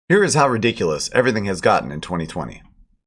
Here is how ridiculous everything has gotten in 2020.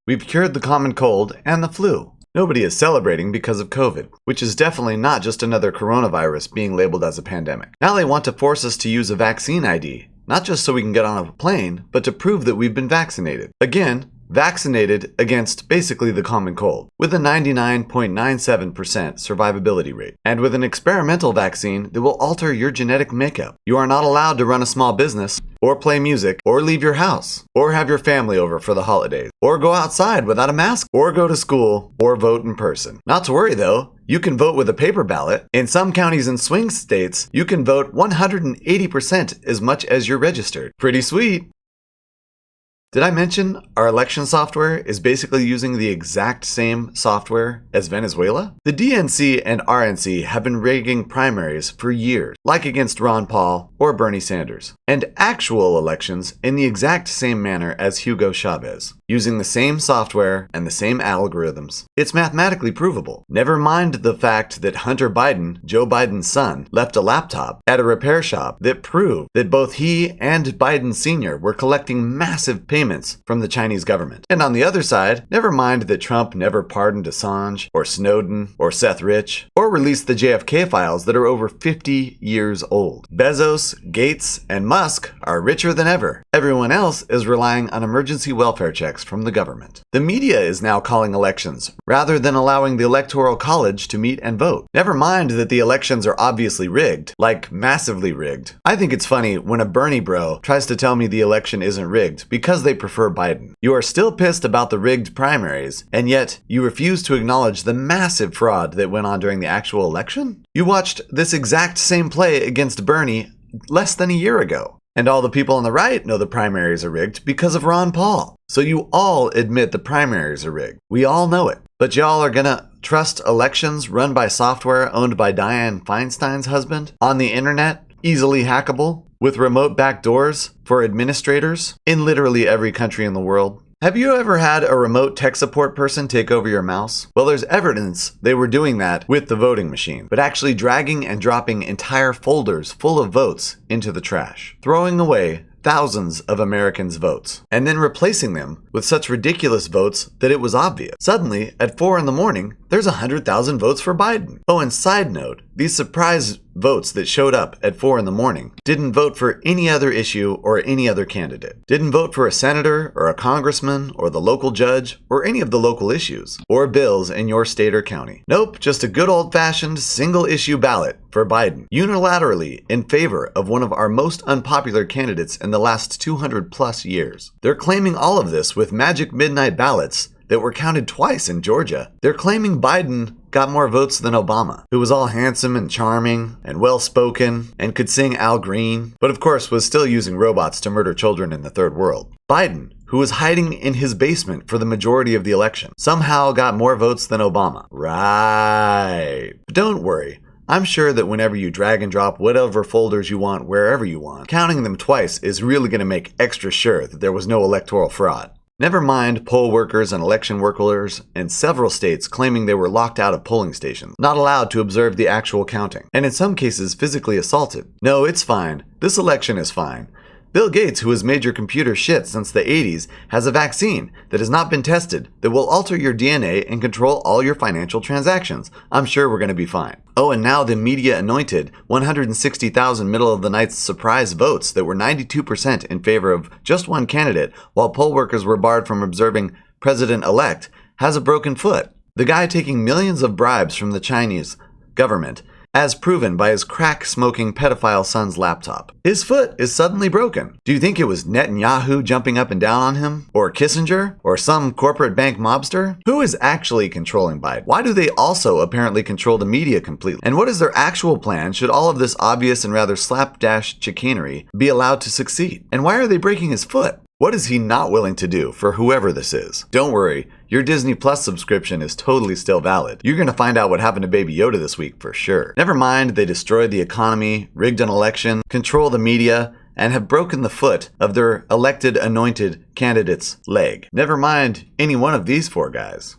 We've cured the common cold and the flu. Nobody is celebrating because of COVID, which is definitely not just another coronavirus being labeled as a pandemic. Now they want to force us to use a vaccine ID, not just so we can get on a plane, but to prove that we've been vaccinated. Again, vaccinated against basically the common cold, with a 99.97% survivability rate, and with an experimental vaccine that will alter your genetic makeup. You are not allowed to run a small business, or play music, or leave your house, or have your family over for the holidays, or go outside without a mask, or go to school, or vote in person. Not to worry though, you can vote with a paper ballot. In some counties and swing states, you can vote 180% as much as you're registered. Pretty sweet. Did I mention our election software is basically using the exact same software as Venezuela? The DNC and RNC have been rigging primaries for years, like against Ron Paul or Bernie Sanders, and actual elections in the exact same manner as Hugo Chavez, using the same software and the same algorithms. It's mathematically provable. Never mind the fact that Hunter Biden, Joe Biden's son, left a laptop at a repair shop that proved that both he and Biden Sr. were collecting massive payments from the Chinese government. And on the other side, never mind that Trump never pardoned Assange, or Snowden, or Seth Rich, or released the JFK files that are over 50 years old. Bezos, Gates, and Musk are richer than ever. Everyone else is relying on emergency welfare checks from the government. The media is now calling elections, rather than allowing the Electoral College to meet and vote. Never mind that the elections are obviously rigged, like massively rigged. I think it's funny when a Bernie bro tries to tell me the election isn't rigged because they prefer Biden. You are still pissed about the rigged primaries, and yet you refuse to acknowledge the massive fraud that went on during the actual election? You watched this exact same play against Bernie less than a year ago. And all the people on the right know the primaries are rigged because of Ron Paul. So you all admit the primaries are rigged. We all know it. But y'all are gonna trust elections run by software owned by Dianne Feinstein's husband on the internet, easily hackable, with remote backdoors for administrators in literally every country in the world? Have you ever had a remote tech support person take over your mouse? Well, there's evidence they were doing that with the voting machine, but actually dragging and dropping entire folders full of votes into the trash, throwing away thousands of Americans' votes, and then replacing them with such ridiculous votes that it was obvious. Suddenly, at 4 in the morning, there's 100,000 votes for Biden. Oh, and side note, these surprise votes that showed up at 4 in the morning didn't vote for any other issue or any other candidate. Didn't vote for a senator or a congressman or the local judge or any of the local issues or bills in your state or county. Nope, just a good old-fashioned single-issue ballot for Biden, unilaterally in favor of one of our most unpopular candidates in the last 200 plus years. They're claiming all of this with magic midnight ballots that were counted twice in Georgia. They're claiming Biden got more votes than Obama, who was all handsome and charming and well-spoken and could sing Al Green, but of course was still using robots to murder children in the third world. Biden, who was hiding in his basement for the majority of the election, somehow got more votes than Obama. Right. But don't worry. I'm sure that whenever you drag and drop whatever folders you want wherever you want, counting them twice is really going to make extra sure that there was no electoral fraud. Never mind poll workers and election workers in several states claiming they were locked out of polling stations, not allowed to observe the actual counting, and in some cases physically assaulted. No, it's fine. This election is fine. Bill Gates, who has made your computer shit since the 80s, has a vaccine that has not been tested that will alter your DNA and control all your financial transactions. I'm sure we're going to be fine. Oh, and now the media anointed 160,000 middle-of-the-night surprise votes that were 92% in favor of just one candidate, while poll workers were barred from observing President-elect, has a broken foot. The guy taking millions of bribes from the Chinese government, as proven by his crack-smoking pedophile son's laptop. His foot is suddenly broken. Do you think it was Netanyahu jumping up and down on him? Or Kissinger? Or some corporate bank mobster? Who is actually controlling Biden? Why do they also apparently control the media completely? And what is their actual plan should all of this obvious and rather slapdash chicanery be allowed to succeed? And why are they breaking his foot? What is he not willing to do for whoever this is? Don't worry, your Disney Plus subscription is totally still valid. You're gonna find out what happened to Baby Yoda this week for sure. Never mind, they destroyed the economy, rigged an election, control the media, and have broken the foot of their elected anointed candidate's leg. Never mind any one of these 4 guys.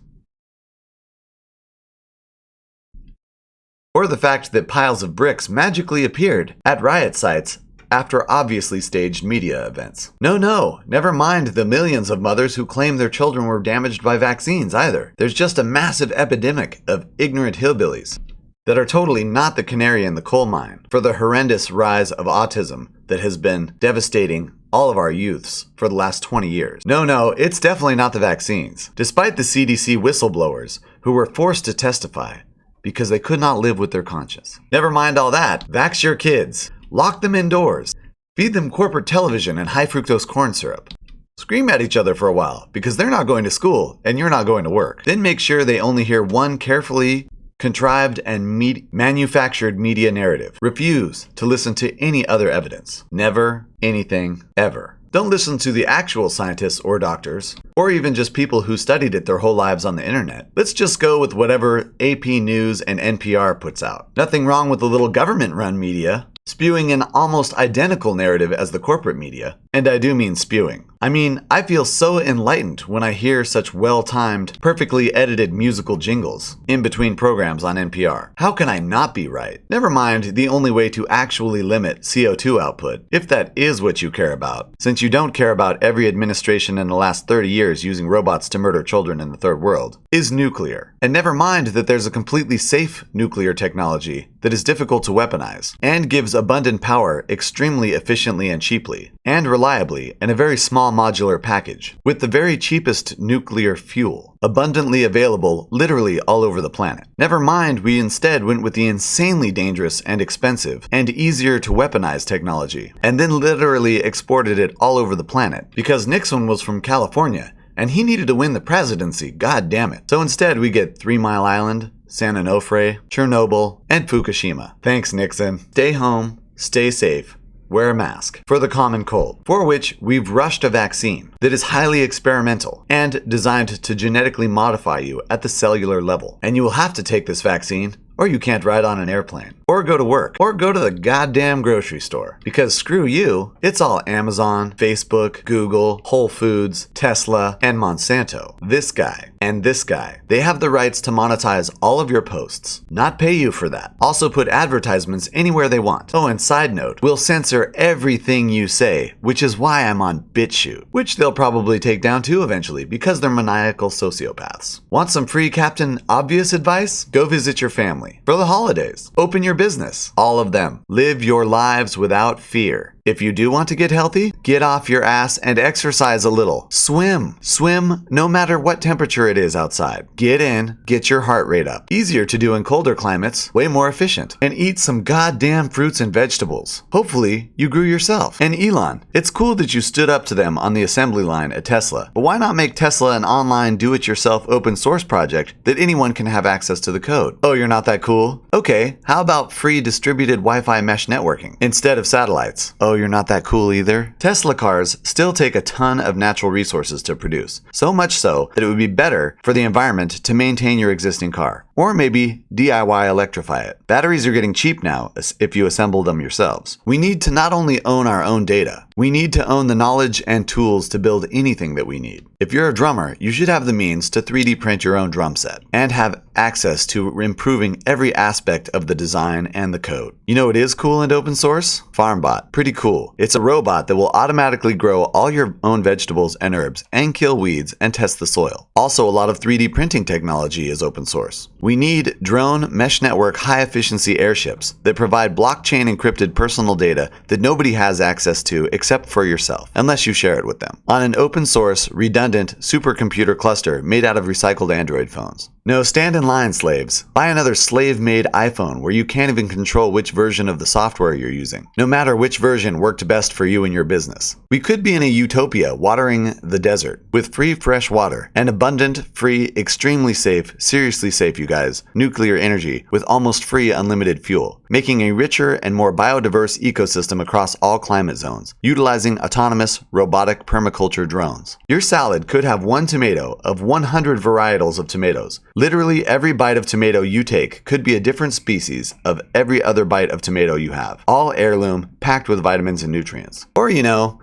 Or the fact that piles of bricks magically appeared at riot sites after obviously staged media events. No, never mind the millions of mothers who claim their children were damaged by vaccines either. There's just a massive epidemic of ignorant hillbillies that are totally not the canary in the coal mine for the horrendous rise of autism that has been devastating all of our youths for the last 20 years. No, it's definitely not the vaccines. Despite the CDC whistleblowers who were forced to testify because they could not live with their conscience. Never mind all that. Vax your kids. Lock them indoors. Feed them corporate television and high fructose corn syrup. Scream at each other for a while because they're not going to school and you're not going to work. Then make sure they only hear one carefully contrived and manufactured media narrative. Refuse to listen to any other evidence. Never anything ever. Don't listen to the actual scientists or doctors, or even just people who studied it their whole lives on the internet. Let's just go with whatever AP News and NPR puts out. Nothing wrong with the little government-run media, spewing an almost identical narrative as the corporate media. And I do mean spewing. I mean, I feel so enlightened when I hear such well-timed, perfectly edited musical jingles in between programs on NPR. How can I not be right? Never mind the only way to actually limit CO2 output, if that is what you care about, since you don't care about every administration in the last 30 years using robots to murder children in the third world, is nuclear. And never mind that there's a completely safe nuclear technology that is difficult to weaponize and gives abundant power extremely efficiently and cheaply, and reliably in a very small modular package, with the very cheapest nuclear fuel, abundantly available literally all over the planet. Never mind we instead went with the insanely dangerous and expensive and easier to weaponize technology, and then literally exported it all over the planet, because Nixon was from California, and he needed to win the presidency, god damn it. So instead we get 3 Mile Island, San Onofre, Chernobyl, and Fukushima. Thanks, Nixon. Stay home, stay safe, wear a mask for the common cold, for which we've rushed a vaccine that is highly experimental and designed to genetically modify you at the cellular level. And you will have to take this vaccine, or you can't ride on an airplane, or go to work, or go to the goddamn grocery store. Because screw you, it's all Amazon, Facebook, Google, Whole Foods, Tesla, and Monsanto. This guy and this guy, they have the rights to monetize all of your posts, not pay you for that. Also put advertisements anywhere they want. Oh, and side note, we'll censor everything you say, which is why I'm on BitChute, which they'll probably take down too eventually because they're maniacal sociopaths. Want some free Captain Obvious advice? Go visit your family. For the holidays, open your business. All of them. Live your lives without fear. If you do want to get healthy, get off your ass and exercise a little. Swim. Swim no matter what temperature it is outside. Get in, get your heart rate up. Easier to do in colder climates, way more efficient. And eat some goddamn fruits and vegetables. Hopefully, you grew yourself. And Elon, it's cool that you stood up to them on the assembly line at Tesla. But why not make Tesla an online do-it-yourself open source project that anyone can have access to the code? Oh, you're not that cool? Okay, how about free distributed Wi-Fi mesh networking instead of satellites? Oh, you're not that cool either? Tesla cars still take a ton of natural resources to produce, so much so that it would be better for the environment to maintain your existing car, or maybe DIY electrify it. Batteries are getting cheap now if you assemble them yourselves. We need to not only own our own data, we need to own the knowledge and tools to build anything that we need. If you're a drummer, you should have the means to 3D print your own drum set and have access to improving every aspect of the design and the code. You know what is cool and open source? FarmBot. Pretty cool. It's a robot that will automatically grow all your own vegetables and herbs and kill weeds and test the soil. Also, a lot of 3D printing technology is open source. We need drone mesh network high efficiency airships that provide blockchain encrypted personal data that nobody has access to except for yourself, unless you share it with them, on an open source, redundant supercomputer cluster made out of recycled Android phones. No, stand in line, slaves. Buy another slave-made iPhone where you can't even control which version of the software you're using, no matter which version worked best for you and your business. We could be in a utopia watering the desert with free fresh water and abundant, free, extremely safe, seriously safe, you guys, nuclear energy with almost free unlimited fuel, making a richer and more biodiverse ecosystem across all climate zones, utilizing autonomous, robotic permaculture drones. Your salad could have one tomato of 100 varietals of tomatoes. Literally every bite of tomato you take could be a different species of every other bite of tomato you have. All heirloom, packed with vitamins and nutrients. Or,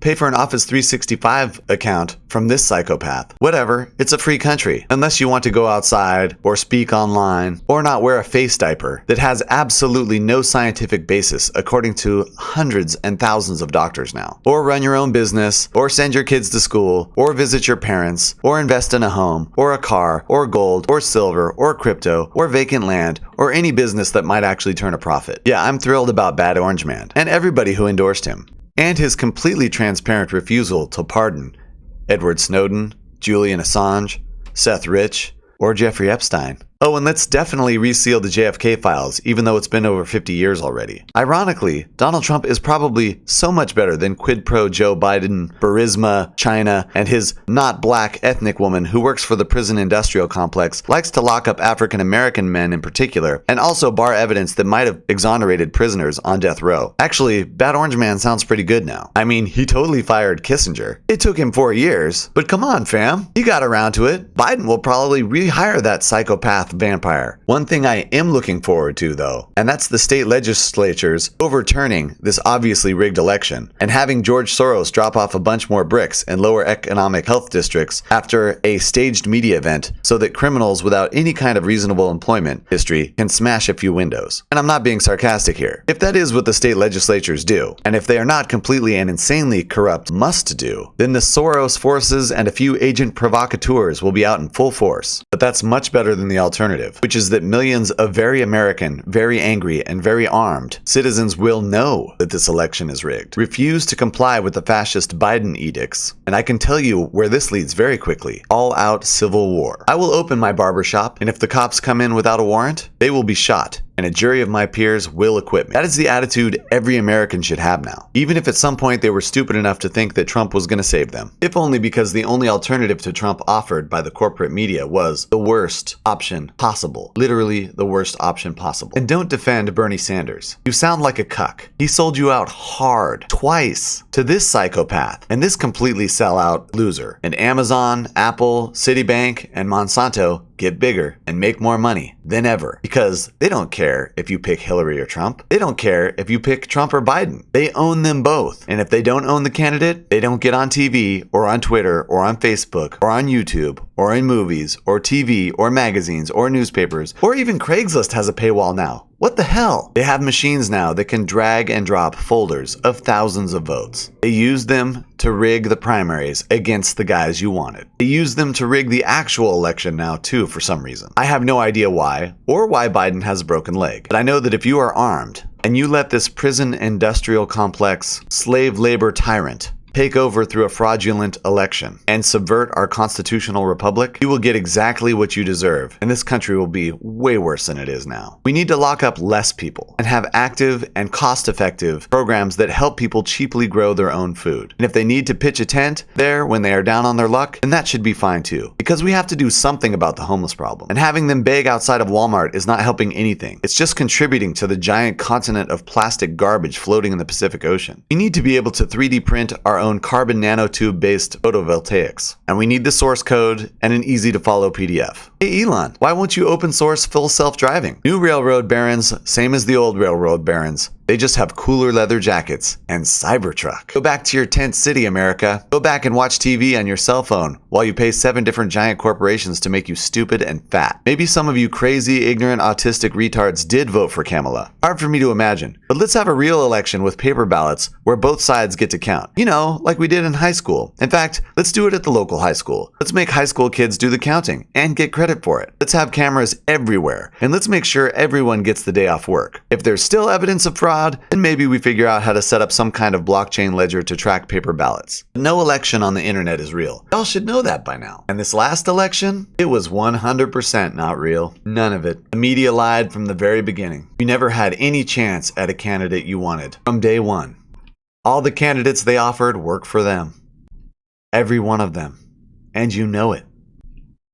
pay for an Office 365 account from this psychopath. Whatever, it's a free country. Unless you want to go outside or speak online online, or not wear a face diaper that has absolutely no scientific basis according to hundreds and thousands of doctors now, or run your own business, or send your kids to school, or visit your parents, or invest in a home, or a car, or gold, or silver, or crypto, or vacant land, or any business that might actually turn a profit. Yeah, I'm thrilled about Bad Orange Man, and everybody who endorsed him, and his completely transparent refusal to pardon Edward Snowden, Julian Assange, Seth Rich, or Jeffrey Epstein. Oh, and let's definitely reseal the JFK files, even though it's been over 50 years already. Ironically, Donald Trump is probably so much better than quid pro Joe Biden, Burisma, China, and his not black ethnic woman who works for the prison industrial complex, likes to lock up African American men in particular, and also bar evidence that might have exonerated prisoners on death row. Actually, Bad Orange Man sounds pretty good now. I mean, he totally fired Kissinger. It took him 4 years, but come on, fam. He got around to it. Biden will probably rehire that psychopath vampire. One thing I am looking forward to, though, and that's the state legislatures overturning this obviously rigged election and having George Soros drop off a bunch more bricks in lower economic health districts after a staged media event so that criminals without any kind of reasonable employment history can smash a few windows. And I'm not being sarcastic here. If that is what the state legislatures do, and if they are not completely and insanely corrupt must do, then the Soros forces and a few agent provocateurs will be out in full force. But that's much better than the alternative, which is that millions of very American, very angry, and very armed citizens will know that this election is rigged, refuse to comply with the fascist Biden edicts, and I can tell you where this leads very quickly: all-out civil war. I will open my barbershop, and if the cops come in without a warrant, they will be shot, and a jury of my peers will acquit me. That is the attitude every American should have now, even if at some point they were stupid enough to think that Trump was going to save them. If only because the only alternative to Trump offered by the corporate media was the worst option possible. Literally the worst option possible. And don't defend Bernie Sanders. You sound like a cuck. He sold you out hard, twice, to this psychopath and this completely sellout loser. And Amazon, Apple, Citibank, and Monsanto get bigger and make more money than ever because they don't care if you pick Hillary or Trump. They don't care if you pick Trump or Biden. They own them both. And if they don't own the candidate, they don't get on TV or on Twitter or on Facebook or on YouTube or in movies or TV or magazines or newspapers, or even Craigslist has a paywall now. What the hell? They have machines now that can drag and drop folders of thousands of votes. They use them to rig the primaries against the guys you wanted. They use them to rig the actual election now too for some reason. I have no idea why, or why Biden has a broken leg. But I know that if you are armed and you let this prison industrial complex slave labor tyrant take over through a fraudulent election and subvert our constitutional republic, you will get exactly what you deserve, and this country will be way worse than it is now. We need to lock up less people and have active and cost-effective programs that help people cheaply grow their own food. And if they need to pitch a tent there when they are down on their luck, then that should be fine too, because we have to do something about the homeless problem. And having them beg outside of Walmart is not helping anything. It's just contributing to the giant continent of plastic garbage floating in the Pacific Ocean. We need to be able to 3D print our own carbon nanotube based photovoltaics, and we need the source code and an easy to follow PDF. Hey Elon, why won't you open source full self-driving? New railroad barons, same as the old railroad barons. They just have cooler leather jackets and Cybertruck. Go back to your tent city, America. Go back and watch TV on your cell phone while you pay 7 different giant corporations to make you stupid and fat. Maybe some of you crazy, ignorant, autistic retards did vote for Kamala. Hard for me to imagine. But let's have a real election with paper ballots where both sides get to count. You know, like we did in high school. In fact, let's do it at the local high school. Let's make high school kids do the counting and get credit for it. Let's have cameras everywhere, and let's make sure everyone gets the day off work. If there's still evidence of fraud, then maybe we figure out how to set up some kind of blockchain ledger to track paper ballots. No election on the internet is real. Y'all should know that by now. And this last election, it was 100% not real. None of it. The media lied from the very beginning. You never had any chance at a candidate you wanted from day one. All the candidates they offered work for them. Every one of them. And you know it.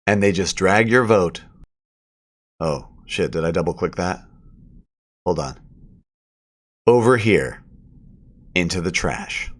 And they just drag your vote. Oh, shit, did I double click that? Hold on. Over here. Into the trash.